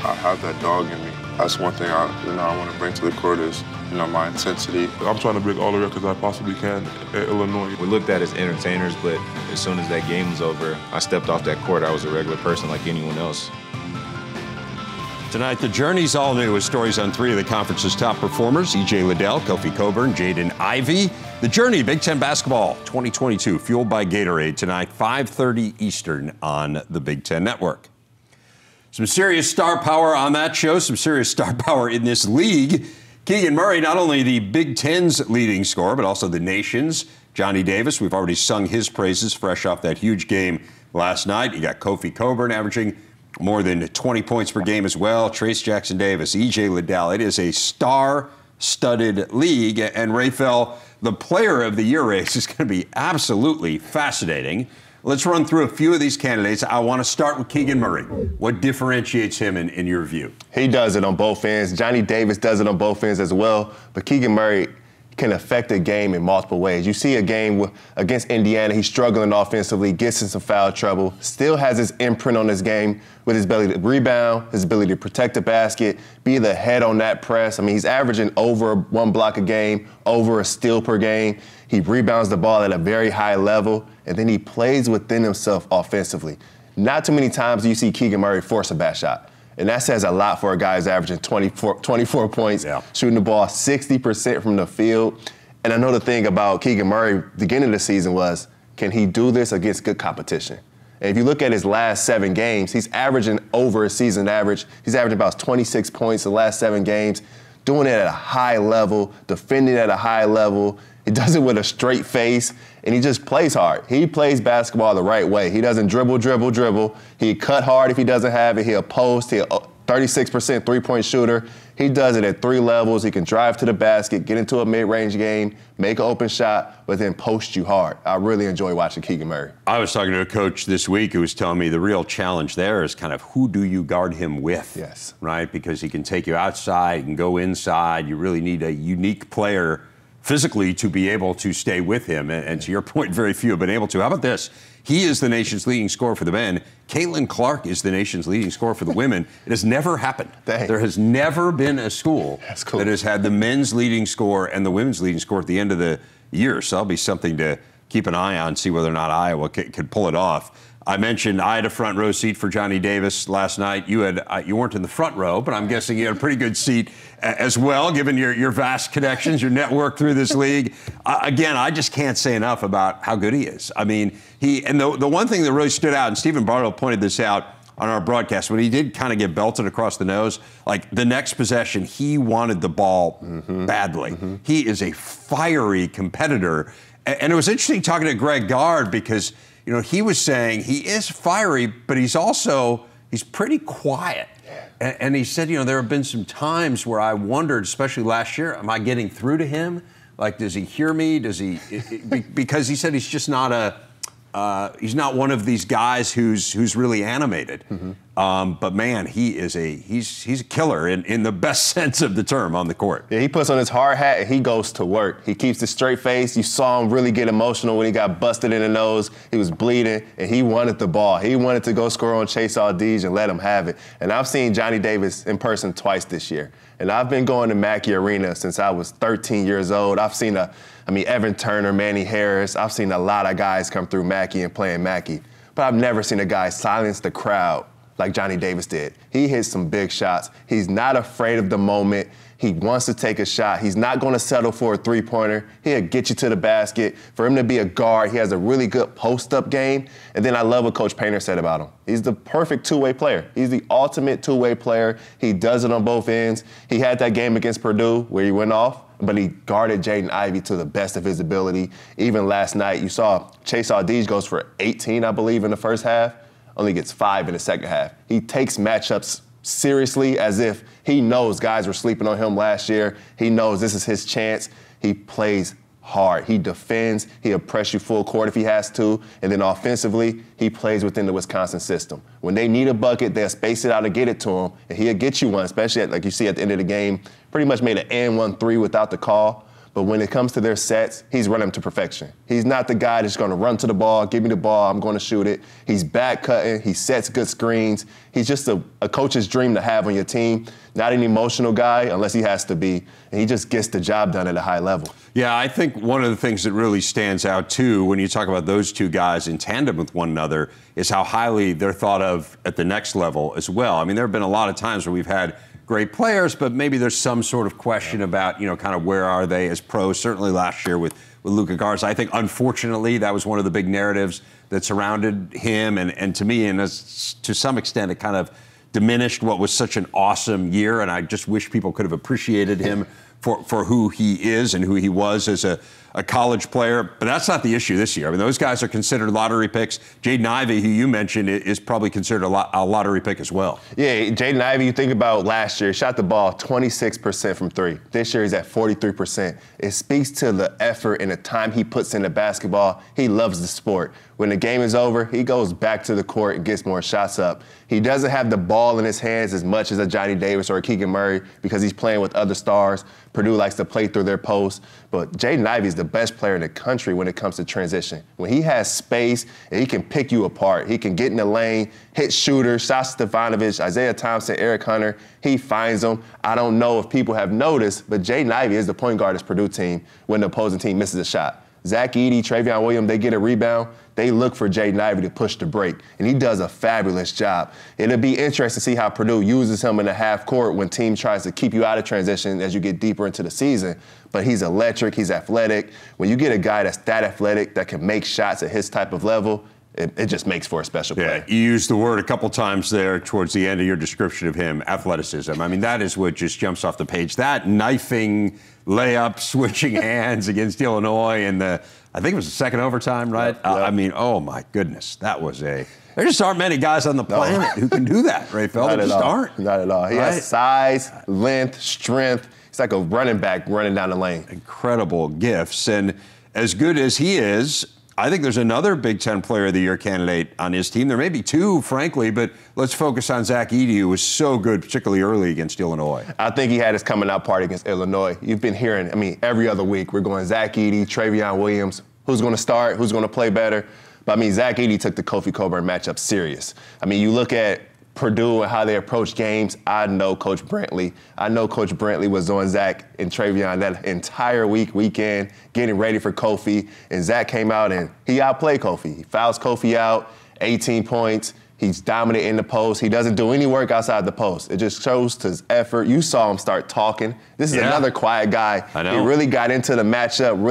I have that dog in me. That's one thing I want to bring to the court is, my intensity. I'm trying to bring all the records I possibly can at Illinois. We looked at as entertainers, but as soon as that game was over, I stepped off that court. I was a regular person like anyone else. Tonight, the Journey's all new with stories on 3 of the conference's top performers, E.J. Liddell, Kofi Cockburn, Jaden Ivey. The Journey, Big Ten Basketball 2022, fueled by Gatorade tonight, 5:30 Eastern on the Big Ten Network. Some serious star power on that show, some serious star power in this league. Keegan Murray, not only the Big Ten's leading scorer, but also the nation's. Johnny Davis, we've already sung his praises fresh off that huge game last night. You got Kofi Cockburn averaging more than 20 points per game as well. Trace Jackson Davis, E.J. Liddell. It is a star-studded league. And Rapheal, the Player of the Year race is going to be absolutely fascinating. Let's run through a few of these candidates. I want to start with Keegan Murray. What differentiates him in your view? He does it on both ends. Johnny Davis does it on both ends as well. But Keegan Murray can affect a game in multiple ways. You see a game against Indiana, he's struggling offensively, gets in some foul trouble, still has his imprint on his game with his ability to rebound, his ability to protect the basket, be the head on that press. I mean, he's averaging over 1 block a game, over a steal per game. He rebounds the ball at a very high level, and then he plays within himself offensively. Not too many times do you see Keegan Murray force a bad shot. And that says a lot for a guy who's averaging 24 points, shooting the ball 60% from the field. And another thing about Keegan Murray, beginning of the season was, can he do this against good competition? And if you look at his last 7 games, he's averaging over a season average. He's averaging about 26 points the last 7 games, doing it at a high level, defending at a high level. He does it with a straight face, and he just plays hard. He plays basketball the right way. He doesn't dribble. He cut hard if he doesn't have it. He'll post. He'll 36% three-point shooter. He does it at 3 levels. He can drive to the basket, get into a mid-range game, make an open shot, but then post you hard. I really enjoy watching Keegan Murray. I was talking to a coach this week who was telling me the real challenge there is kind of who do you guard him with? Yes. Right? Because he can take you outside, he can go inside. You really need a unique player physically to be able to stay with him. And to your point, very few have been able to. How about this? He is the nation's leading scorer for the men. Caitlin Clark is the nation's leading scorer for the women. It has never happened. Dang. There has never been a school that has had the men's leading scorer and the women's leading scorer at the end of the year. So that'll be something to keep an eye on, see whether or not Iowa could pull it off. I mentioned I had a front row seat for Johnny Davis last night. You weren't in the front row, but I'm guessing you had a pretty good seat as well, given your vast connections, your network through this league. Again, I just can't say enough about how good he is. I mean, the one thing that really stood out, and Stephen Bartle pointed this out on our broadcast, when he did kind of get belted across the nose, like the next possession, he wanted the ball badly. He is a fiery competitor. And it was interesting talking to Greg Gard because, he was saying he is fiery, but he's pretty quiet. And he said, there have been some times where I wondered, especially last year, am I getting through to him? Like, does he hear me? Because he said he's just not he's not one of these guys who's really animated. But man, he's a killer in the best sense of the term on the court. Yeah, he puts on his hard hat and he goes to work. He keeps the straight face. You saw him really get emotional when he got busted in the nose. He was bleeding and he wanted the ball. He wanted to go score on Chase Aldige and let him have it. And I've seen Johnny Davis in person twice this year. And I've been going to Mackey Arena since I was 13 years old. I've seen Evan Turner, Manny Harris. I've seen a lot of guys come through Mackey and play in Mackey. But I've never seen a guy silence the crowd like Johnny Davis did. He hits some big shots. He's not afraid of the moment. He wants to take a shot. He's not going to settle for a three-pointer. He'll get you to the basket. For him to be a guard, he has a really good post-up game. And then I love what Coach Painter said about him. He's the perfect two-way player. He's the ultimate two-way player. He does it on both ends. He had that game against Purdue where he went off, but he guarded Jaden Ivey to the best of his ability. Even last night, you saw Chase Aldige goes for 18, I believe, in the first half. Only gets 5 in the second half. He takes matchups seriously as if he knows guys were sleeping on him last year. He knows this is his chance. He plays hard. He defends. He'll press you full court if he has to. And then offensively, he plays within the Wisconsin system. When they need a bucket, they'll space it out and get it to him. And he'll get you one, especially like you see at the end of the game. Pretty much made an and 1 3 without the call. But when it comes to their sets, he's running them to perfection. He's not the guy that's going to run to the ball, give me the ball, I'm going to shoot it. He's back cutting. He sets good screens. He's just a coach's dream to have on your team. Not an emotional guy unless he has to be. And he just gets the job done at a high level. Yeah, I think one of the things that really stands out, too, when you talk about those two guys in tandem with one another is how highly they're thought of at the next level as well. I mean, there have been a lot of times where we've had great players, but maybe there's some sort of question about, kind of where are they as pros. Certainly last year with Luka Garza. I think, unfortunately, that was one of the big narratives that surrounded him. And to me, and to some extent, it kind of diminished what was such an awesome year. And I just wish people could have appreciated him for who he is and who he was as a college player. But that's not the issue this year. I mean, those guys are considered lottery picks. Jaden Ivey, who you mentioned, is probably considered a lottery pick as well. Yeah, Jaden Ivey, you think about last year, shot the ball 26% from three. This year he's at 43%. It speaks to the effort and the time he puts into basketball. He loves the sport. When the game is over, he goes back to the court and gets more shots up. He doesn't have the ball in his hands as much as a Johnny Davis or a Keegan Murray because he's playing with other stars. Purdue likes to play through their posts. But Jaden Ivey is the best player in the country when it comes to transition. When he has space and he can pick you apart, he can get in the lane, hit shooters, Sasha Stefanovic, Isaiah Thompson, Eric Hunter, he finds them. I don't know if people have noticed, but Jaden Ivey is the point guard of this Purdue team when the opposing team misses a shot. Zach Edey, Travion Williams, they get a rebound. They look for Jaden Ivey to push the break, and he does a fabulous job. It'll be interesting to see how Purdue uses him in the half court when team tries to keep you out of transition as you get deeper into the season. But he's electric, he's athletic. When you get a guy that's that athletic that can make shots at his type of level, it just makes for a special play. Yeah, you used the word a couple times there towards the end of your description of him, athleticism. I mean, that is what just jumps off the page. That knifing layup, switching hands against Illinois in I think it was the second overtime, right? Yep. I mean, oh my goodness, that was there just aren't many guys on the planet who can do that, Rapheal. There just aren't. Not at all. He has size, length, strength. He's like a running back running down the lane. Incredible gifts. And as good as he is, I think there's another Big Ten Player of the Year candidate on his team. There may be two, frankly, but let's focus on Zach Edey, who was so good, particularly early against Illinois. I think he had his coming out party against Illinois. You've been hearing, every other week we're going Zach Edey, Travion Williams. Who's going to start? Who's going to play better? But, Zach Edey took the Kofi Cockburn matchup serious. You look at Purdue and how they approach games. I know Coach Brantley. I know Coach Brantley was on Zach and Travion that entire weekend, getting ready for Kofi. And Zach came out and he outplayed Kofi. He fouls Kofi out, 18 points. He's dominant in the post. He doesn't do any work outside the post. It just shows his effort. You saw him start talking. This is another quiet guy. I know. He really got into the matchup,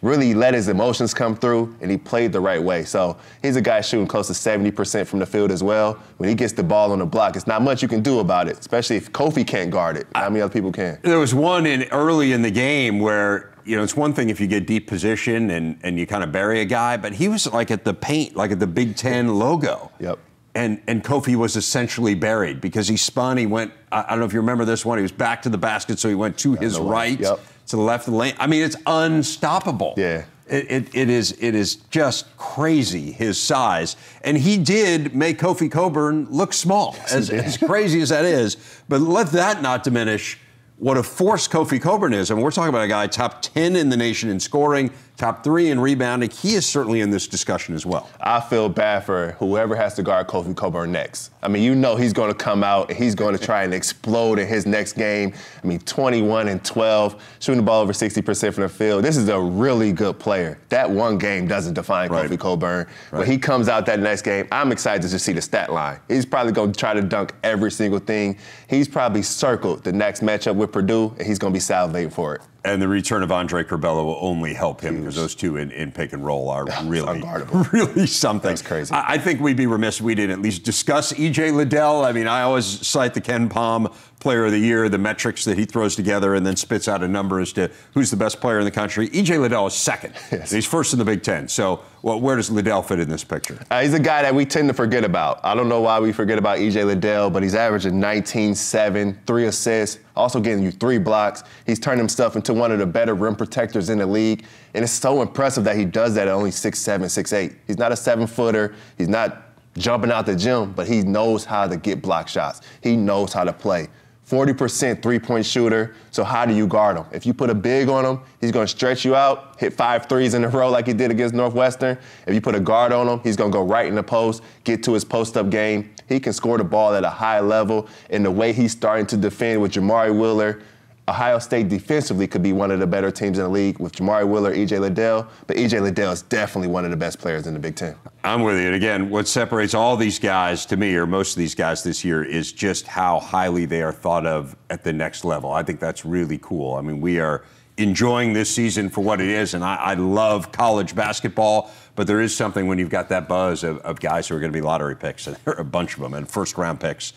really let his emotions come through, and he played the right way. So he's a guy shooting close to 70% from the field as well. When he gets the ball on the block, it's not much you can do about it, especially if Kofi can't guard it. Not many other people can. There was one early in the game where, it's one thing if you get deep position and you kind of bury a guy, but he was like at the paint, like at the Big Ten logo. Yep. And Kofi was essentially buried because he spun. He went, I don't know if you remember this one, he was back to the basket, so he went to his right. Yep. To the left of the lane. It's unstoppable. Yeah. It is just crazy, his size. And he did make Kofi Cockburn look small, as crazy as that is. But let that not diminish what a force Kofi Cockburn is. We're talking about a guy top 10 in the nation in scoring, top 3 in rebounding. He is certainly in this discussion as well. I feel bad for whoever has to guard Kofi Cockburn next. He's going to come out and he's going to try and explode in his next game. 21 and 12, shooting the ball over 60% from the field. This is a really good player. That one game doesn't define Kofi Cockburn. When he comes out that next game, I'm excited to just see the stat line. He's probably going to try to dunk every single thing. He's probably circled the next matchup with Purdue, and he's going to be salivating for it. And the return of Andre Curbelo will only help him because those two in pick and roll are really something. That's crazy. I think we'd be remiss if we didn't at least discuss E.J. Liddell. I always cite the Ken Palm Player of the Year, the metrics that he throws together and then spits out a number as to who's the best player in the country. E.J. Liddell is second. Yes. He's first in the Big Ten. So where does Liddell fit in this picture? He's a guy that we tend to forget about. I don't know why we forget about E.J. Liddell, but he's averaging 19-7, 3 assists, also getting you 3 blocks. He's turned himself into one of the better rim protectors in the league. And it's so impressive that he does that at only 6'7", 6'8". He's not a 7-footer. He's not jumping out the gym, but he knows how to get block shots. He knows how to play. 40% three-point shooter. So how do you guard him? If you put a big on him, he's going to stretch you out, hit 5 threes in a row like he did against Northwestern. If you put a guard on him, he's going to go right in the post, get to his post-up game. He can score the ball at a high level. And the way he's starting to defend with Jamari Wheeler, Ohio State defensively could be one of the better teams in the league with Jamari Wheeler, E.J. Liddell, but E.J. Liddell is definitely one of the best players in the Big Ten. I'm with you. And again, what separates all these guys, to me, or most of these guys this year, is just how highly they are thought of at the next level. I think that's really cool. I mean, we are enjoying this season for what it is, and I love college basketball, but there is something when you've got that buzz of guys who are going to be lottery picks, and there are a bunch of them, and first-round picks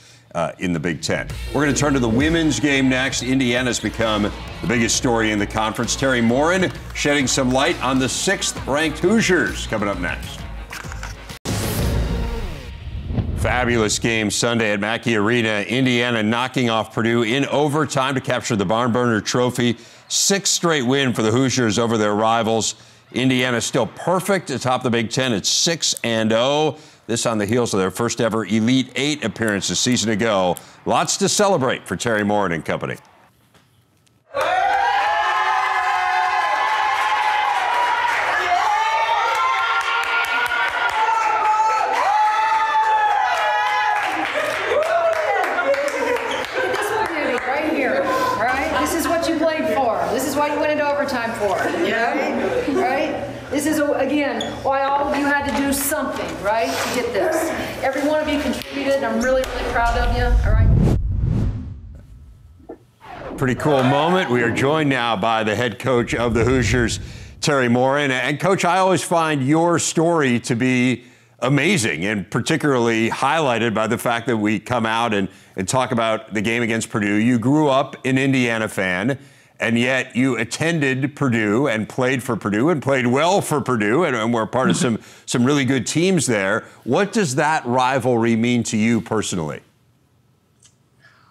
in the Big Ten. We're going to turn to the women's game next. Indiana's become the biggest story in the conference. Teri Moren shedding some light on the 6th-ranked Hoosiers coming up next. Fabulous game Sunday at Mackey Arena. Indiana knocking off Purdue in overtime to capture the Barn Burner Trophy. 6th straight win for the Hoosiers over their rivals. Indiana still perfect atop the Big Ten at 6-0. This on the heels of their first ever Elite 8 appearance a season ago. Lots to celebrate for Teri Moren and company. This is, again, why all of you had to do something, right, to get this. Every one of you contributed, and I'm really, really proud of you, all right? Pretty cool moment. We are joined now by the head coach of the Hoosiers, Teri Moren. And, Coach, I always find your story to be amazing and particularly highlighted by the fact that we come out and talk about the game against Purdue. You grew up an Indiana fan, and yet you attended Purdue and played for Purdue and played well for Purdue and were part of some really good teams there. What does that rivalry mean to you personally?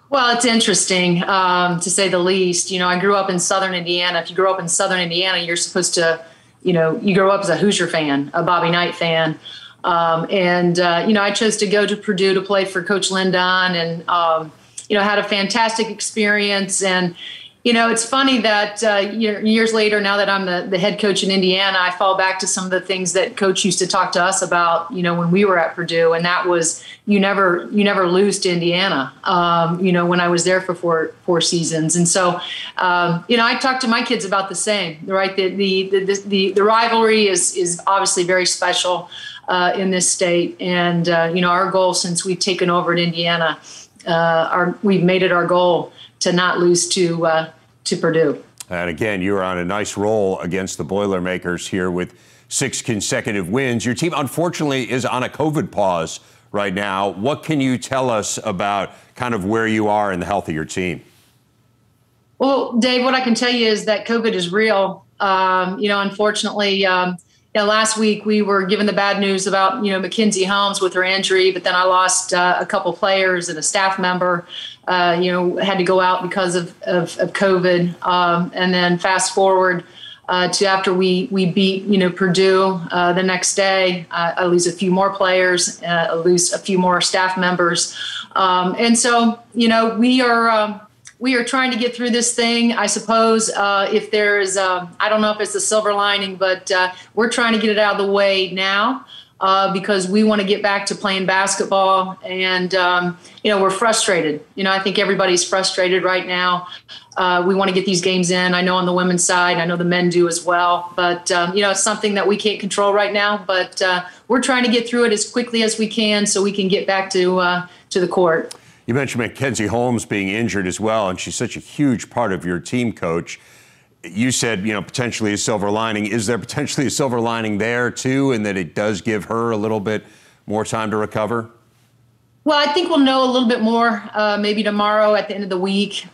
Well, it's interesting, to say the least. You know, I grew up in Southern Indiana. If you grow up in Southern Indiana, you're supposed to, you grow up as a Hoosier fan, a Bobby Knight fan. I chose to go to Purdue to play for Coach Lindon and, had a fantastic experience. And, it's funny that years later, now that I'm the head coach in Indiana, I fall back to some of the things that Coach used to talk to us about, when we were at Purdue, and that was you never lose to Indiana. When I was there for four seasons, and so I talk to my kids about the same. Right, the rivalry is obviously very special in this state, and our goal since we've taken over in Indiana, we've made it our goal to not lose to Purdue. And again, you were on a nice roll against the Boilermakers here with 6 consecutive wins. Your team, unfortunately, is on a COVID pause right now. What can you tell us about kind of where you are in the health of your team? Well, Dave, what I can tell you is that COVID is real. Unfortunately, last week we were given the bad news about, Mackenzie Holmes with her injury, but then I lost a couple players and a staff member, had to go out because of COVID. And then fast forward to after we beat, Purdue the next day, I lose a few more players, I lose a few more staff members. And so, we are trying to get through this thing. I suppose if there is, I don't know if it's a silver lining, but we're trying to get it out of the way now because we want to get back to playing basketball. And, we're frustrated. I think everybody's frustrated right now. We want to get these games in. I know on the women's side, I know the men do as well. But, it's something that we can't control right now. But we're trying to get through it as quickly as we can so we can get back to the court. You mentioned Mackenzie Holmes being injured as well, and she's such a huge part of your team, Coach. You said, potentially a silver lining. Is there potentially a silver lining there, too, in that it does give her a little bit more time to recover? Well, I think we'll know a little bit more maybe tomorrow at the end of the week.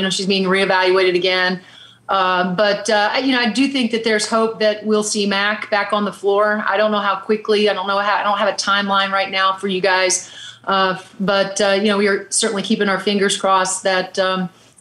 She's being reevaluated again. But I do think that there's hope that we'll see Mac back on the floor. I don't know how quickly. I don't have a timeline right now for you guys. But we are certainly keeping our fingers crossed that,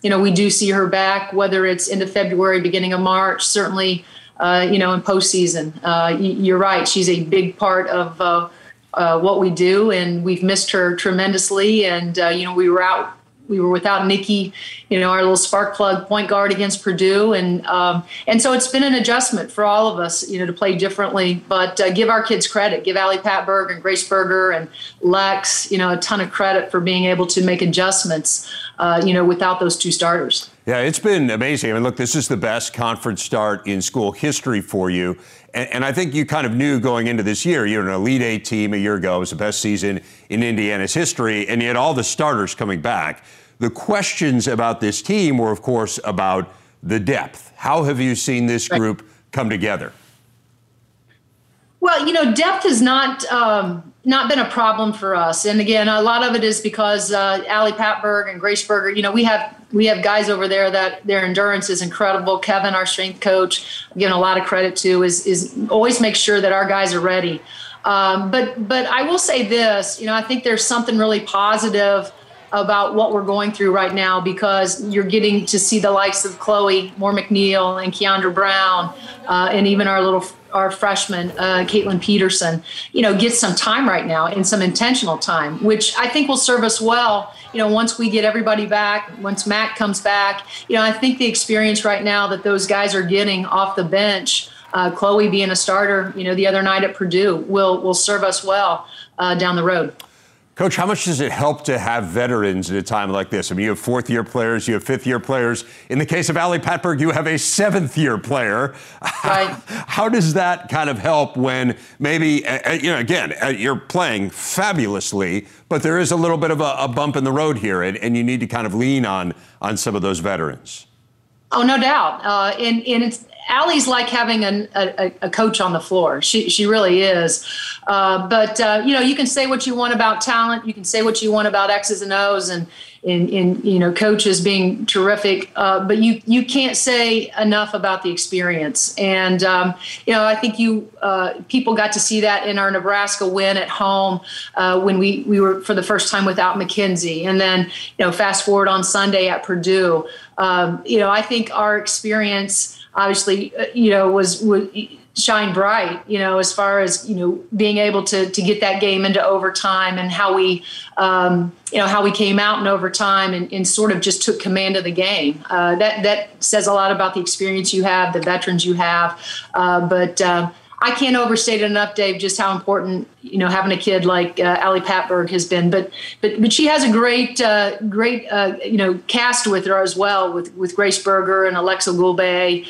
we do see her back, whether it's end of February, beginning of March, certainly, in postseason. You're right. She's a big part of what we do, and we've missed her tremendously. And, we were out We were without Nikki, our little spark plug point guard against Purdue. And so it's been an adjustment for all of us, to play differently. But give our kids credit. Give Allie Patberg and Grace Berger and Lex, a ton of credit for being able to make adjustments, without those two starters. Yeah, it's been amazing. I mean, look, this is the best conference start in school history for you. And I think you kind of knew going into this year, you're an Elite Eight team a year ago. It was the best season in Indiana's history, and you had all the starters coming back. The questions about this team were, of course, about the depth. How have you seen this group come together? Well, depth has not been a problem for us. And again, a lot of it is because Allie Patberg and Grace Berger, we have guys over there that their endurance is incredible. Kevin, our strength coach, I'm giving a lot of credit to, is always make sure that our guys are ready. But I will say this, I think there's something really positive about what we're going through right now, because you're getting to see the likes of Chloe Moore McNeil and Keandra Brown, and even our freshman, Caitlin Peterson, get some time right now, and some intentional time, which I think will serve us well, once we get everybody back, once Mac comes back. I think the experience right now that those guys are getting off the bench, Chloe being a starter, the other night at Purdue, will serve us well down the road. Coach, how much does it help to have veterans at a time like this? I mean, you have fourth-year players, you have fifth-year players. In the case of Allie Patberg, you have a seventh-year player. Right. How does that kind of help when maybe, again, you're playing fabulously, but there is a little bit of a bump in the road here, and you need to kind of lean on some of those veterans? Oh, no doubt. And it's Allie's like having a coach on the floor. She really is. But you can say what you want about talent. You can say what you want about X's and O's and coaches being terrific. But you can't say enough about the experience. And, I think people got to see that in our Nebraska win at home when we were for the first time without McKenzie. And then, fast forward on Sunday at Purdue. I think our experience obviously, was shine bright, as far as, being able to get that game into overtime, and how we came out in overtime and sort of just took command of the game. That says a lot about the experience you have, the veterans you have. But I can't overstate it enough, Dave, just how important, having a kid like Allie Patberg has been. But she has a great cast with her as well, with Grace Berger and Alexa Gulbe.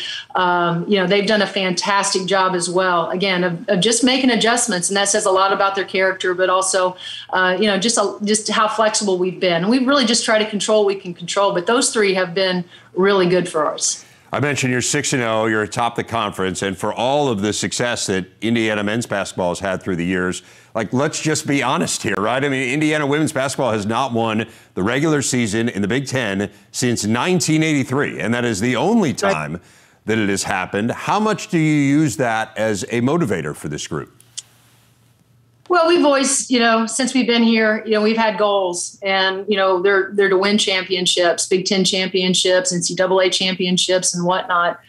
They've done a fantastic job as well, again, of just making adjustments. And that says a lot about their character, but also, just how flexible we've been. And we really just try to control what we can control. But those three have been really good for us. I mentioned you're 6-0, you're atop the conference, and for all of the success that Indiana men's basketball has had through the years, let's just be honest here, right? I mean, Indiana women's basketball has not won the regular season in the Big Ten since 1983, and that is the only time that it has happened. How much do you use that as a motivator for this group? Well, we've always, since we've been here, we've had goals, and, they're to win championships, Big Ten championships, NCAA championships and whatnot.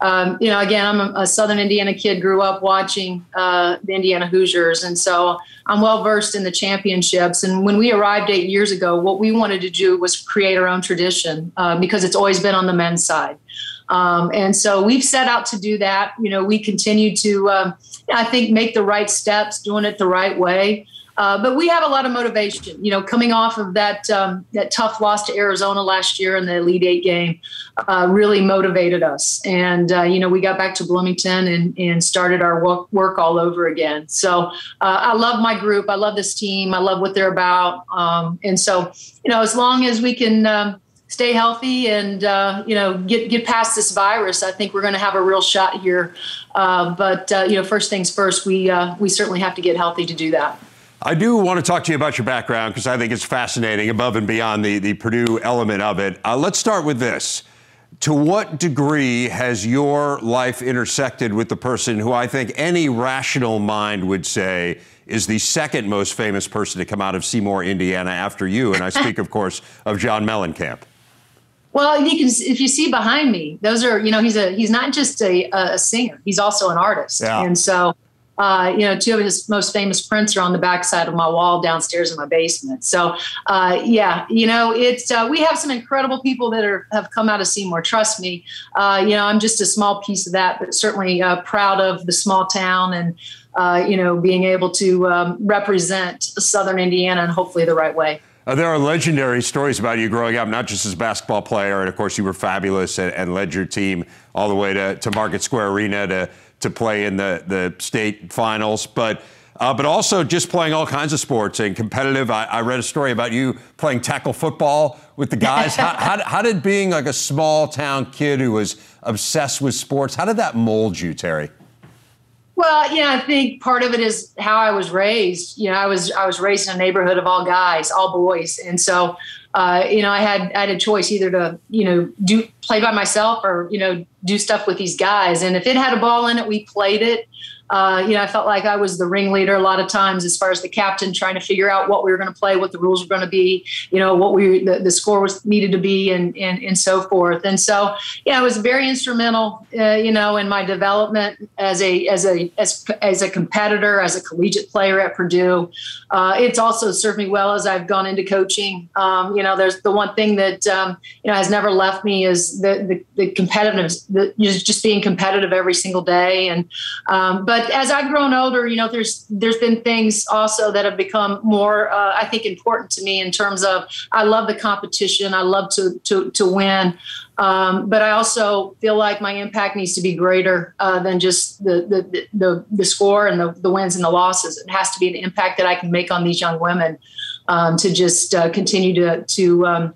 Again, I'm a Southern Indiana kid, grew up watching the Indiana Hoosiers. And so I'm well versed in the championships. And when we arrived 8 years ago, what we wanted to do was create our own tradition because it's always been on the men's side. And so we've set out to do that. We continue to, I think, make the right steps, doing it the right way. But we have a lot of motivation, coming off of that tough loss to Arizona last year in the Elite Eight game, really motivated us. And, we got back to Bloomington and started our work all over again. So I love my group. I love this team. I love what they're about. And so, as long as we can stay healthy and, get past this virus, I think we're going to have a real shot here. But first things first, we certainly have to get healthy to do that. I do want to talk to you about your background because I think it's fascinating above and beyond the Purdue element of it. Let's start with this. To what degree has your life intersected with the person who I think any rational mind would say is the second most famous person to come out of Seymour, Indiana after you? And I speak, of course, of John Mellencamp. Well, if you see behind me, those are, he's not just a singer, he's also an artist. Yeah. And so, two of his most famous prints are on the backside of my wall downstairs in my basement. So, we have some incredible people that have come out of Seymour. Trust me. I'm just a small piece of that, but certainly proud of the small town and, being able to represent Southern Indiana and hopefully the right way. There are legendary stories about you growing up, not just as a basketball player, and of course you were fabulous and led your team all the way to Market Square Arena to play in the state finals, but also just playing all kinds of sports and competitive. I read a story about you playing tackle football with the guys. How did being like a small town kid who was obsessed with sports, how did that mold you, Teri? Well, I think part of it is how I was raised. I was raised in a neighborhood of all guys, all boys. And so, I had a choice either to, play by myself or, do stuff with these guys. And if it had a ball in it, we played it. I felt like I was the ringleader a lot of times as far as the captain trying to figure out what we were going to play, what the rules were going to be, what the score was needed to be and so forth. And so, it was very instrumental, in my development as a competitor, as a collegiate player at Purdue. It's also served me well as I've gone into coaching. There's the one thing that, has never left me is the competitiveness, just being competitive every single day. And, but as I've grown older, there's been things also that have become more, I think, important to me in terms of I love the competition. I love to win. But I also feel like my impact needs to be greater than just the score and the wins and the losses. It has to be an impact that I can make on these young women to just continue to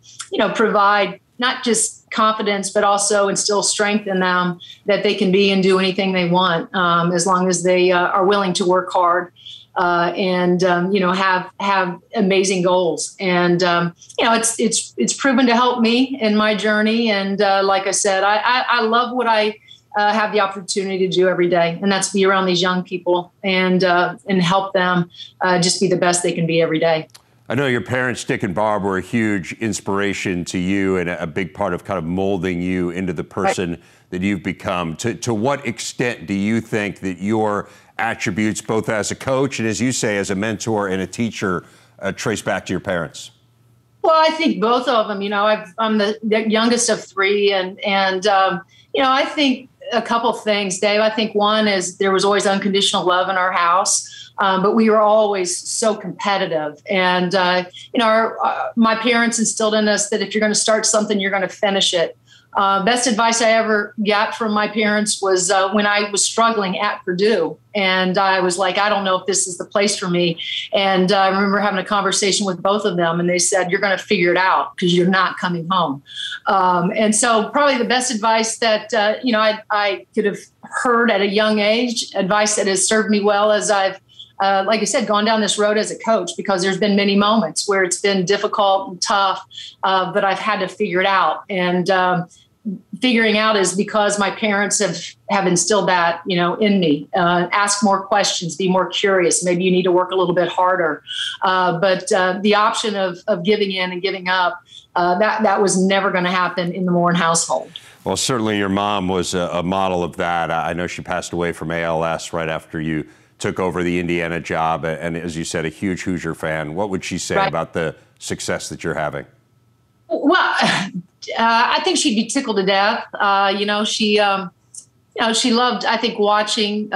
provide not just confidence, but also instill strength in them that they can be and do anything they want, as long as they are willing to work hard and have amazing goals. And it's proven to help me in my journey. And like I said, I love what I have the opportunity to do every day, and that's be around these young people and help them just be the best they can be every day. I know your parents, Dick and Barb, were a huge inspiration to you and a big part of kind of molding you into the person that you've become. To what extent do you think that your attributes, both as a coach and, as you say, as a mentor and a teacher, trace back to your parents? Well, I think both of them. I'm the youngest of three, and I think a couple things, Dave. I think one is there was always unconditional love in our house. But we were always so competitive. And, my parents instilled in us that if you're going to start something, you're going to finish it. Best advice I ever got from my parents was when I was struggling at Purdue. And I was like, I don't know if this is the place for me. And I remember having a conversation with both of them. And they said, you're going to figure it out because you're not coming home. And so probably the best advice that, I could have heard at a young age, advice that has served me well as I've, like I said, gone down this road as a coach, because there's been many moments where it's been difficult and tough, but I've had to figure it out. And figuring out is because my parents have instilled that, in me. Ask more questions, be more curious. Maybe you need to work a little bit harder. But the option of giving in and giving up, that was never going to happen in the Moren household. Well, certainly your mom was a model of that. I know she passed away from ALS right after you took over the Indiana job, and as you said, a huge Hoosier fan. What would she say about the success that you're having? Well, I think she'd be tickled to death. She loved, I think, watching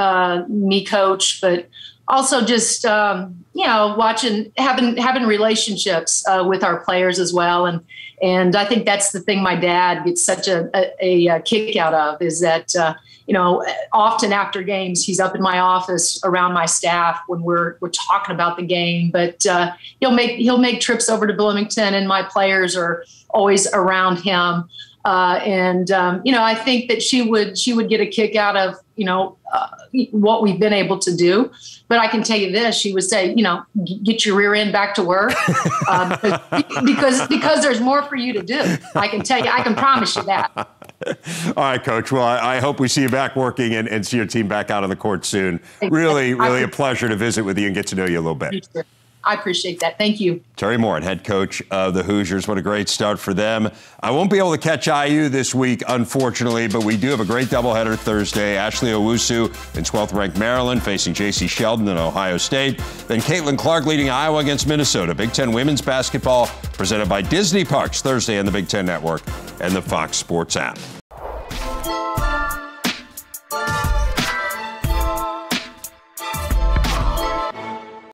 me coach, but also just, watching, having relationships with our players as well. And I think that's the thing my dad gets such a kick out of, is that, often after games, he's up in my office around my staff when we're talking about the game. But he'll make trips over to Bloomington, and my players are always around him. I think that she would get a kick out of what we've been able to do. But I can tell you this: she would say, get your rear end back to work, because there's more for you to do. I can tell you, I can promise you that. All right, Coach. Well, I hope we see you back working and see your team back out on the court soon. Really a pleasure to visit with you and get to know you a little bit. I appreciate that. Thank you. Teri Moren, head coach of the Hoosiers. What a great start for them. I won't be able to catch IU this week, unfortunately, but we do have a great doubleheader Thursday. Ashley Owusu in 12th-ranked Maryland facing J.C. Sheldon in Ohio State. Then Caitlin Clark leading Iowa against Minnesota. Big Ten women's basketball presented by Disney Parks Thursday on the Big Ten Network and the Fox Sports app.